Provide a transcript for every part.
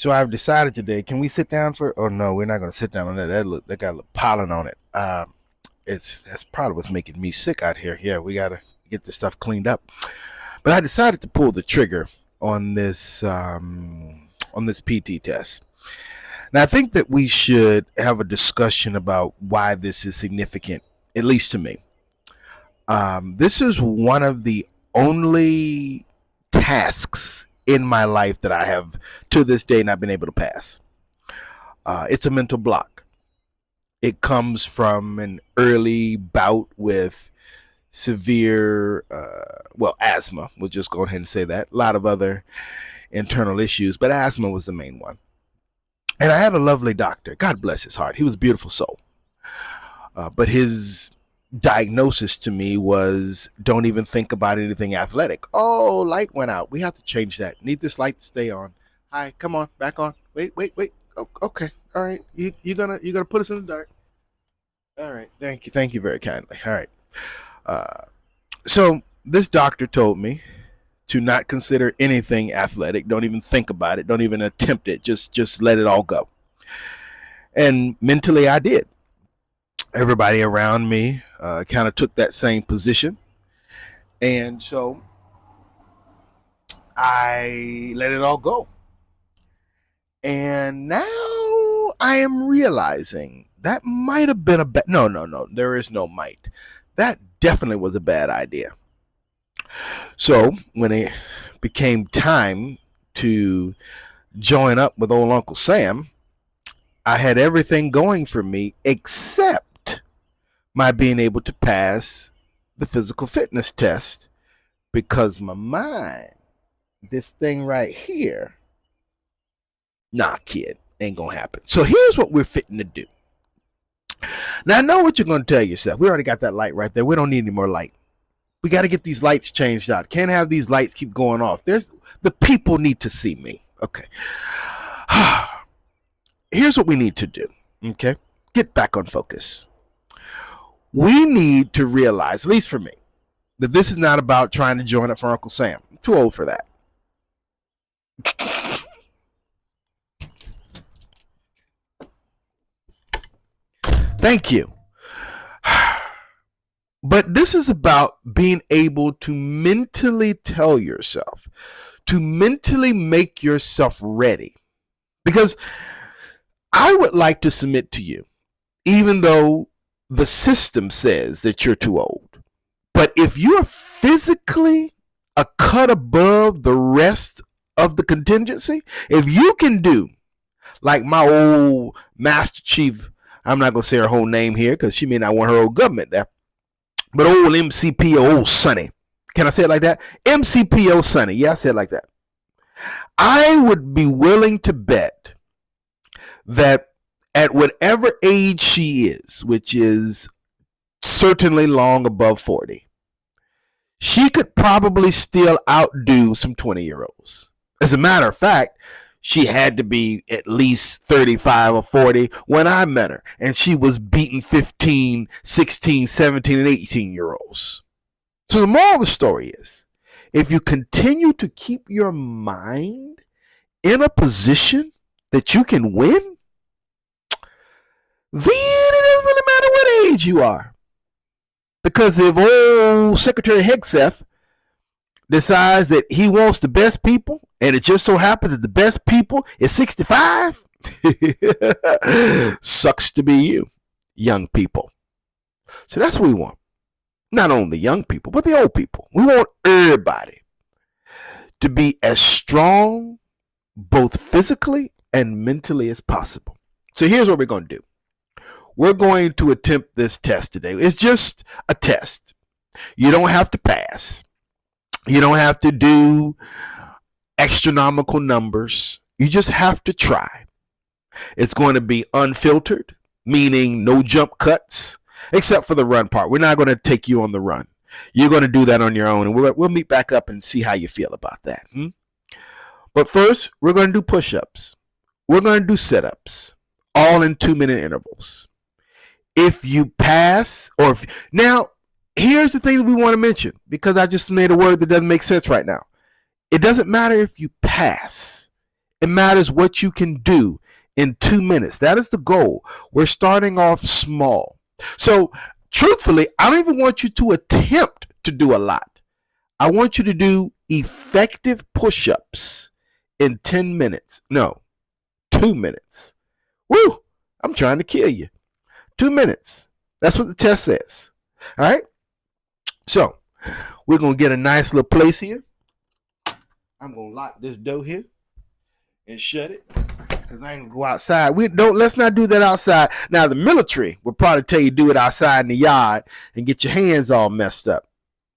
So I've decided today. Can we sit down for? Oh no, we're not going to sit down on that. That got a little pollen on it. That's probably what's making me sick out here. Yeah, we got to get this stuff cleaned up. But I decided to pull the trigger on this PT test. Now I think that we should have a discussion about why this is significant, at least to me. This is one of the only tasks in my life that I have to this day not been able to pass. It's a mental block. It comes from an early bout with severe, asthma. We'll just go ahead and say that. A lot of other internal issues, but asthma was the main one. And I had a lovely doctor. God bless his heart. He was a beautiful soul. But his diagnosis to me was, don't even think about anything athletic. Oh, light went out. We have to change that. Need this light to stay on. Hi, come on, back on. Wait. Oh, okay, all right. You're gonna put us in the dark. All right, thank you very kindly. All right. So this doctor told me to not consider anything athletic. Don't even think about it. Don't even attempt it. Just let it all go. And mentally, I did. Everybody around me kind of took that same position. And so I let it all go. And now I am realizing that might have been no, there is no might. That definitely was a bad idea. So when it became time to join up with old Uncle Sam, I had everything going for me except my being able to pass the physical fitness test, because my mind, this thing right here, nah, kid, ain't gonna happen. So here's what we're fitting to do. Now I know what you're gonna tell yourself. We already got that light right there. We don't need any more light. We got to get these lights changed out. Can't have these lights keep going off. The people need to see me. Okay. Here's what we need to do. Okay. Get back on focus. We need to realize, at least for me, that this is not about trying to join up for Uncle Sam. I'm too old for that. Thank you. But this is about being able to mentally tell yourself, to mentally make yourself ready. Because I would like to submit to you, even though the system says that you're too old, but if you're physically a cut above the rest of the contingency, if you can do like my old Master Chief, I'm not going to say her whole name here because she may not want her old government there, but old MCPO, old Sonny. Can I say it like that? MCPO Sonny. Yeah, I said it like that. I would be willing to bet that at whatever age she is, which is certainly long above 40, she could probably still outdo some 20-year-olds. As a matter of fact, she had to be at least 35 or 40 when I met her, and she was beating 15, 16, 17, and 18-year-olds. So the moral of the story is, if you continue to keep your mind in a position that you can win, then it doesn't really matter what age you are. Because if old Secretary Hegseth decides that he wants the best people, and it just so happens that the best people is 65, sucks to be you, young people. So that's what we want. Not only the young people, but the old people. We want everybody to be as strong, both physically and mentally, as possible. So here's what we're going to do. We're going to attempt this test today. It's just a test. You don't have to pass. You don't have to do astronomical numbers. You just have to try. It's going to be unfiltered, meaning no jump cuts, except for the run part. We're not going to take you on the run. You're going to do that on your own, and we'll meet back up and see how you feel about that. But first, we're going to do push-ups. We're going to do sit-ups, all in 2-minute intervals. If you pass, now, here's the thing that we want to mention, because I just made a word that doesn't make sense right now. It doesn't matter if you pass. It matters what you can do in 2 minutes. That is the goal. We're starting off small. So, truthfully, I don't even want you to attempt to do a lot. I want you to do effective push ups in 10 minutes. No, 2 minutes. Woo! I'm trying to kill you. 2 minutes. That's what the test says. All right? So, we're going to get a nice little place here. I'm going to lock this door here and shut it because I ain't going to go outside. Let's not do that outside. Now, the military will probably tell you do it outside in the yard and get your hands all messed up.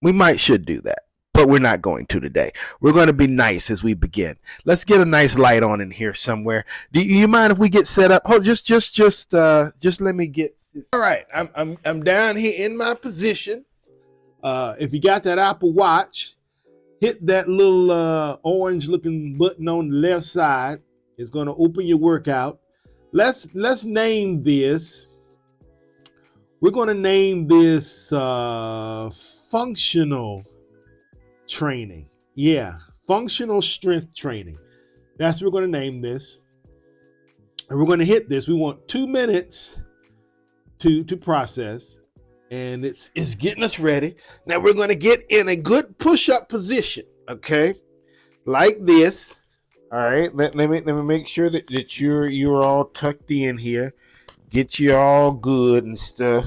We should do that, but we're not going to today. We're going to be nice as we begin. Let's get a nice light on in here somewhere. Do you mind if we get set up? Oh, just let me get. All right, I'm down here in my position. If you got that Apple Watch, hit that little orange looking button on the left side. It's going to open your workout. Let's name this. We're going to name this functional training. Yeah, functional strength training. That's what we're going to name this. And we're going to hit this. We want 2 minutes to process. And it's getting us ready. Now we're going to get in a good push-up position. Okay. Like this. All right. Let me make sure that you're all tucked in here. Get you all good and stuff.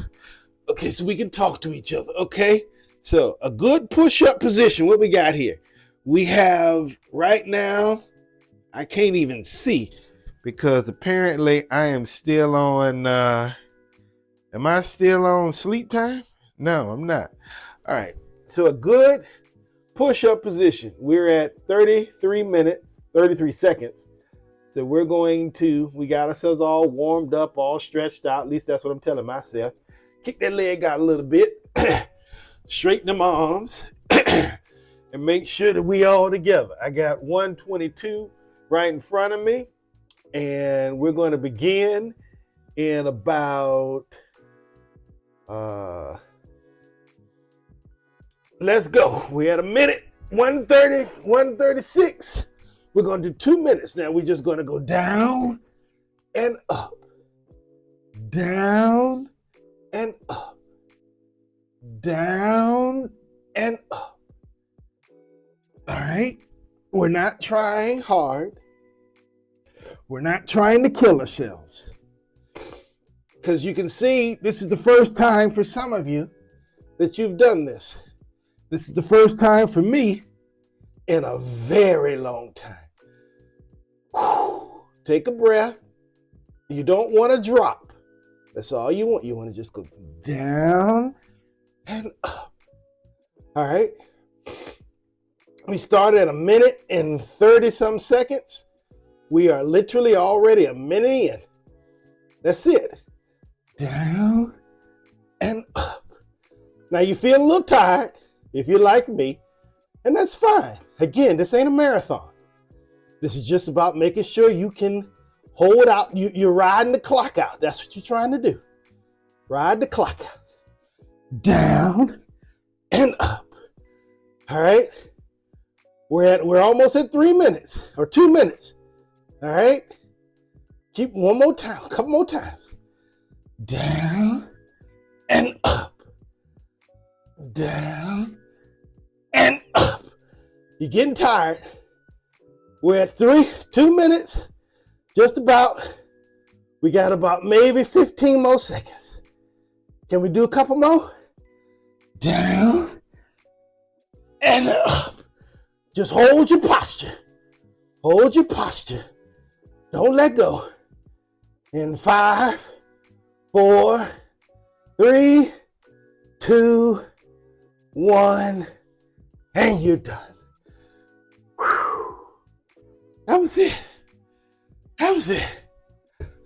Okay, so we can talk to each other. Okay. So a good push-up position. What we got here? We have right now, I can't even see because apparently I am still on am I still on sleep time? No, I'm not. All right. So a good push-up position. We're at 33 minutes, 33 seconds. So we got ourselves all warmed up, all stretched out. At least that's what I'm telling myself. Kick that leg out a little bit. Straighten them arms. And make sure that we all together. I got 122 right in front of me. And we're going to begin in about... let's go. We had a minute. 130, 136. We're going to do 2 minutes. Now we're just going to go down and up. Down and up. Down and up. All right. We're not trying hard. We're not trying to kill ourselves. Because you can see this is the first time for some of you that you've done this. This is the first time for me in a very long time. Whew. Take a breath. You don't want to drop. That's all you want. You want to just go down and up. All right. We started at 1 minute and 30 some seconds. We are literally already a minute in. That's it. Down and up. Now you feel a little tired if you're like me, and that's fine. Again, this ain't a marathon. This is just about making sure you can hold out. You're riding the clock out. That's what you're trying to do. Ride the clock out. Down and up. All right. We're almost at 3 minutes or 2 minutes. All right. Keep one more time, a couple more times. Down and up. Down and up. You're getting tired. We're at 2 minutes. Just about. We got about maybe 15 more seconds. Can we do a couple more? Down and up. Just hold your posture. Hold your posture. Don't let go. In 5, 4, 3, 2, 1, and you're done. Whew. That was it. That was it.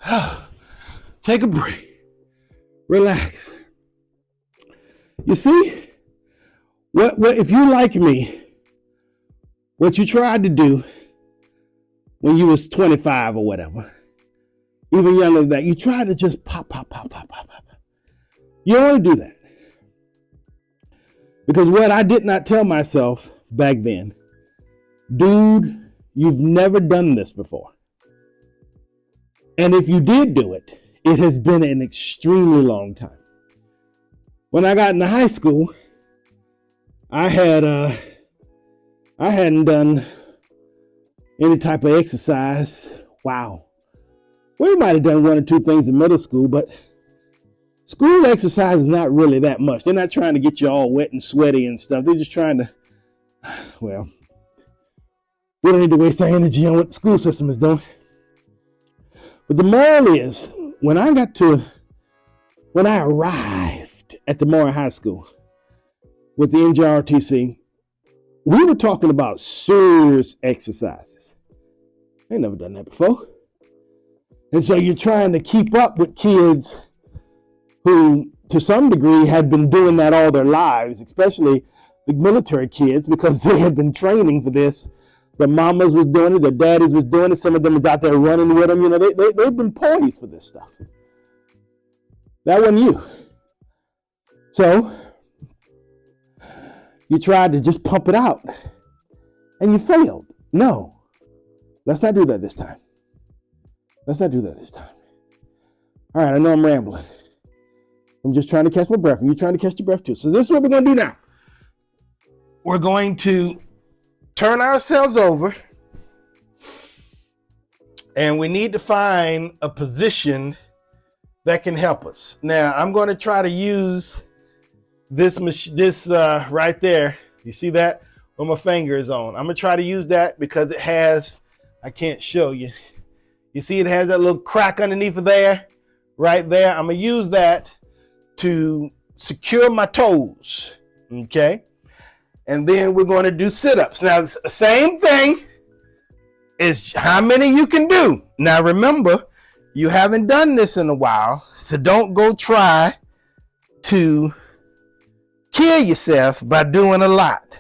Oh, take a break. Relax. You see, what if you like me, what you tried to do when you was 25 or whatever, even younger than that, you tried to just pop. You don't want to do that. Because what I did not tell myself back then, dude, you've never done this before. And if you did do it, it has been an extremely long time. When I got into high school, I hadn't done any type of exercise. Wow. We might have done one or two things in middle school, but school exercise is not really that much. They're not trying to get you all wet and sweaty and stuff. They're just trying to, well, we don't need to waste our energy on what the school system is doing. But the moral is, when I arrived at the Maury High School with the NJROTC, we were talking about serious exercises. I ain't never done that before. And so you're trying to keep up with kids who, to some degree, had been doing that all their lives, especially the military kids, because they had been training for this. Their mamas was doing it, their daddies was doing it. Some of them was out there running with them. You know, they've been poised for this stuff. That wasn't you. So you tried to just pump it out, and you failed. No, let's not do that this time. Let's not do that this time. All right, I know I'm rambling. I'm just trying to catch my breath, and you're trying to catch your breath too. So this is what we're going to do now. We're going to turn ourselves over, and we need to find a position that can help us. Now, I'm going to try to use this right there. You see that? Where my finger is on. I'm going to try to use that because it has, I can't show you. You see it has that little crack underneath of there, right there. I'm going to use that to secure my toes, okay? And then we're going to do sit-ups. Now, the same thing is how many you can do. Now, remember, you haven't done this in a while, so don't go try to kill yourself by doing a lot,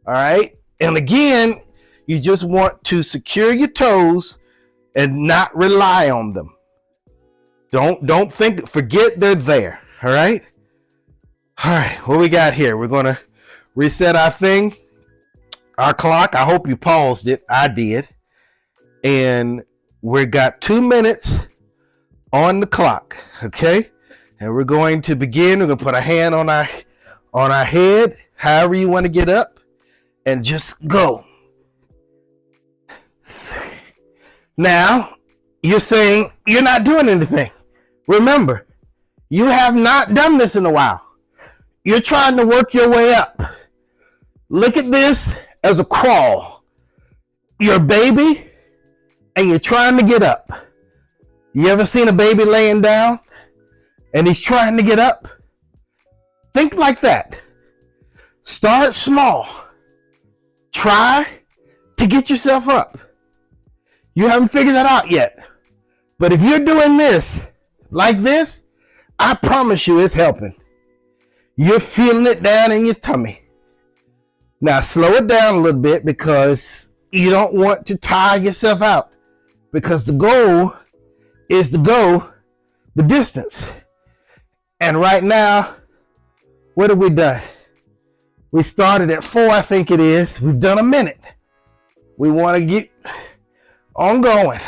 all right? And again, you just want to secure your toes and not rely on them. Don't forget they're there, all right? All right, what we got here? We're gonna reset our clock. I hope you paused it. I did. And we got 2 minutes on the clock, okay? And we're going to begin. We're gonna put a hand on our head, however you want to get up, and just go. Now, you're saying you're not doing anything. Remember, you have not done this in a while. You're trying to work your way up. Look at this as a crawl. You're a baby and you're trying to get up. You ever seen a baby laying down and he's trying to get up? Think like that. Start small. Try to get yourself up. You haven't figured that out yet. But if you're doing this, like this, I promise you it's helping. You're feeling it down in your tummy. Now slow it down a little bit because you don't want to tire yourself out. Because the goal is to go the distance. And right now, what have we done? We started at 4, I think it is. We've done a minute. We want to get ongoing.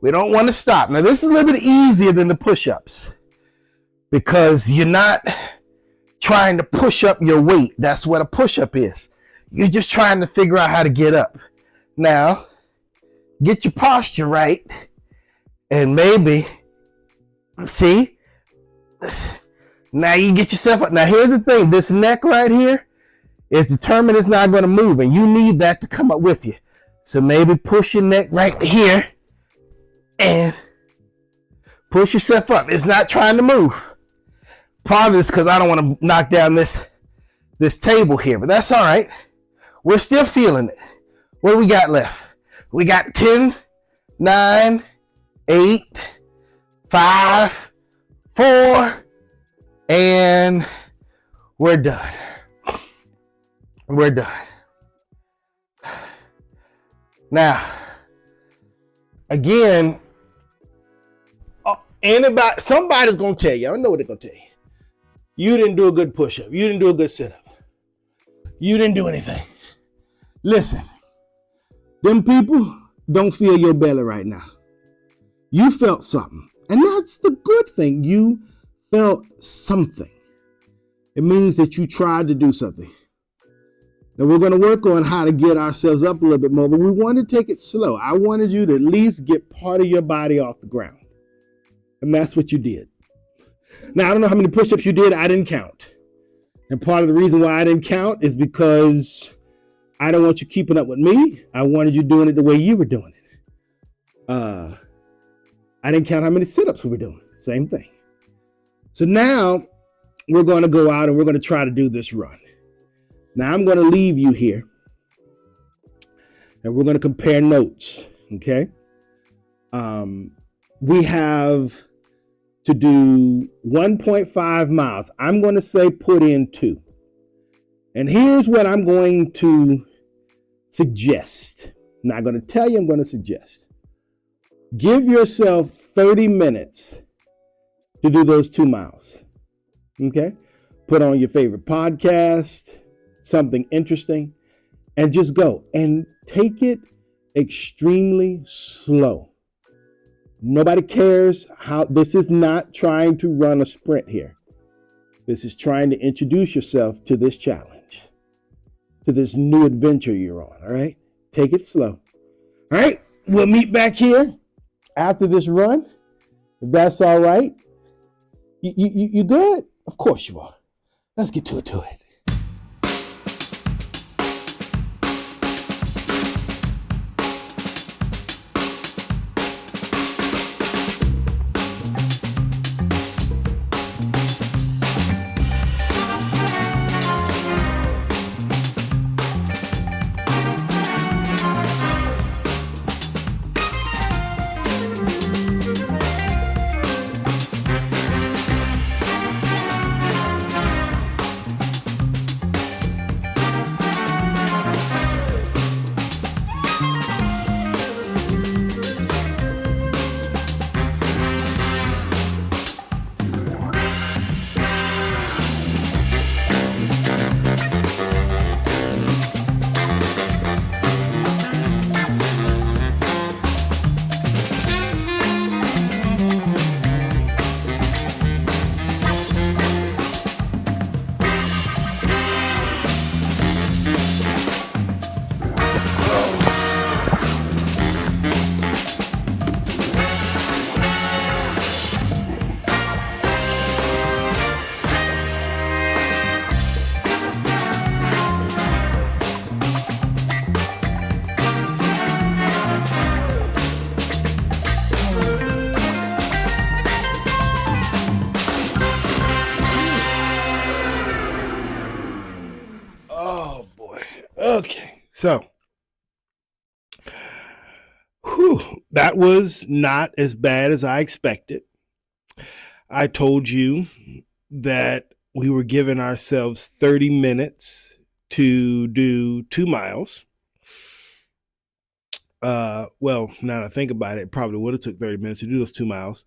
We don't want to stop. Now this is a little bit easier than the push-ups because you're not trying to push up your weight. That's what a push-up is. You're just trying to figure out how to get up. Now, get your posture right and maybe, see? Now you get yourself up. Now here's the thing. This neck right here is determined it's not going to move and you need that to come up with you. So maybe push your neck right here and push yourself up. It's not trying to move. Part of this because I don't want to knock down this table here, but that's all right. We're still feeling it. What do we got left? We got 10, 9, 8, 5, 4, and we're done. We're done. Now, again, somebody's gonna tell you. I know what they're gonna tell you. You didn't do a good push-up. You didn't do a good sit-up. You didn't do anything. Listen, Them people don't feel your belly right now. You felt something. And that's the good thing. You felt something. It means that you tried to do something. Now we're going to work on how to get ourselves up a little bit more, but we want to take it slow. I wanted you to at least get part of your body off the ground. And that's what you did. Now, I don't know how many push-ups you did. I didn't count. And part of the reason why I didn't count is because I don't want you keeping up with me. I wanted you doing it the way you were doing it. I didn't count how many sit-ups we were doing. Same thing. So now we're going to go out and we're going to try to do this run. Now I'm going to leave you here and we're going to compare notes. Okay. We have to do 1.5 miles. I'm going to say put in 2. And here's what I'm going to suggest. I'm not going to tell you, I'm going to suggest. Give yourself 30 minutes to do those 2 miles. Okay? Put on your favorite podcast, something interesting, and just go. And take it extremely slow. Nobody cares how. This is not trying to run a sprint here. This is trying to introduce yourself to this challenge, to this new adventure you're on. All right? Take it slow. All right? We'll meet back here after this run. If that's all right. You good? Of course you are. Let's get to it. Okay, so that was not as bad as I expected. I told you that we were giving ourselves 30 minutes to do 2 miles. Well, now that I think about it, it probably would have took 30 minutes to do those 2 miles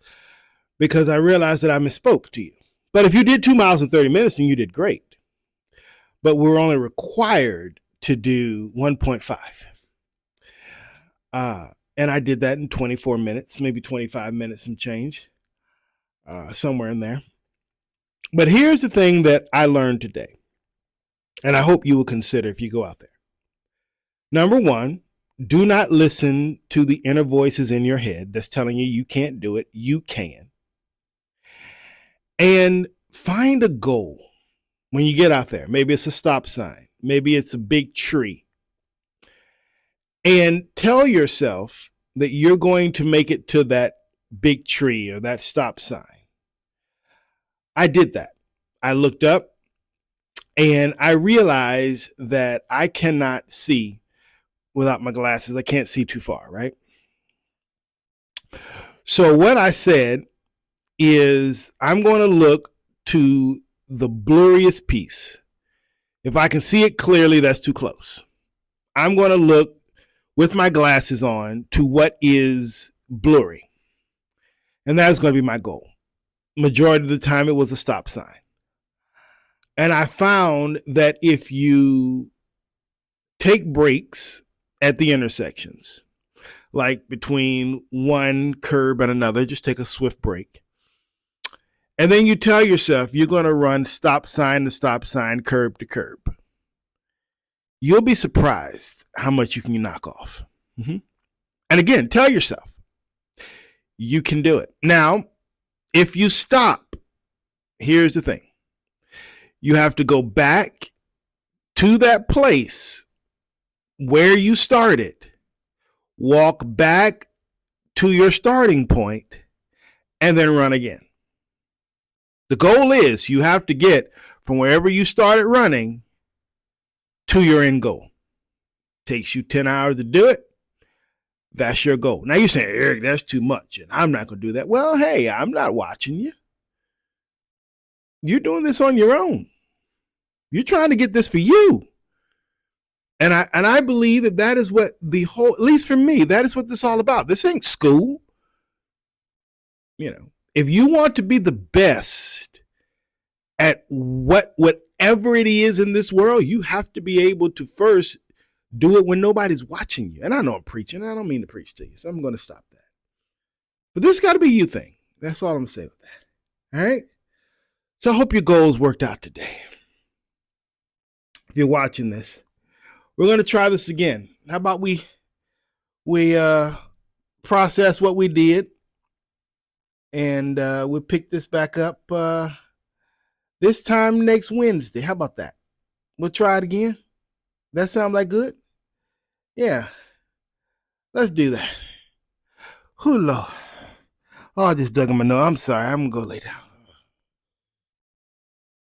because I realized that I misspoke to you. But if you did 2 miles in 30 minutes, then you did great. But we're only required to do 1.5. And I did that in 24 minutes, maybe 25 minutes and change, somewhere in there. But here's the thing that I learned today, and I hope you will consider if you go out there. Number one, do not listen to the inner voices in your head that's telling you you can't do it. You can. And find a goal when you get out there. Maybe it's a stop sign. Maybe it's a big tree. And tell yourself that you're going to make it to that big tree or that stop sign. I did that. I looked up and I realized that I cannot see without my glasses. I can't see too far, right? So what I said is I'm going to look to the blurriest piece. If I can see it clearly, that's too close. I'm going to look with my glasses on to what is blurry. And that is going to be my goal. Majority of the time, it was a stop sign. And I found that if you take breaks at the intersections, like between one curb and another. Just take a swift break. And then you tell yourself you're going to run stop sign to stop sign, curb to curb. You'll be surprised how much you can knock off. Mm-hmm. And again, tell yourself you can do it. Now, if you stop, here's the thing. You have to go back to that place where you started, walk back to your starting point, and then run again. The goal is you have to get from wherever you started running to your end goal. Takes you 10 hours to do it. That's your goal. Now you're saying, Eric, that's too much, and I'm not going to do that. Well, hey, I'm not watching you. You're doing this on your own. You're trying to get this for you. And I believe that is what the whole, at least for me, that is what this is all about. This ain't school. You know, if you want to be the best at whatever it is in this world, you have to be able to first do it when nobody's watching you. And I know I'm preaching. I don't mean to preach to you, so I'm going to stop that. But this got to be you thing. That's all I'm going to say with that. All right? So I hope your goals worked out today. If you're watching this, we're going to try this again. How about we process what we did, and we'll pick this back up this time next Wednesday. How about that? We'll try it again. That sound like good? Yeah. Let's do that. Whew, Lord. Oh, I just dug in my nose. I'm sorry. I'm going to go lay down.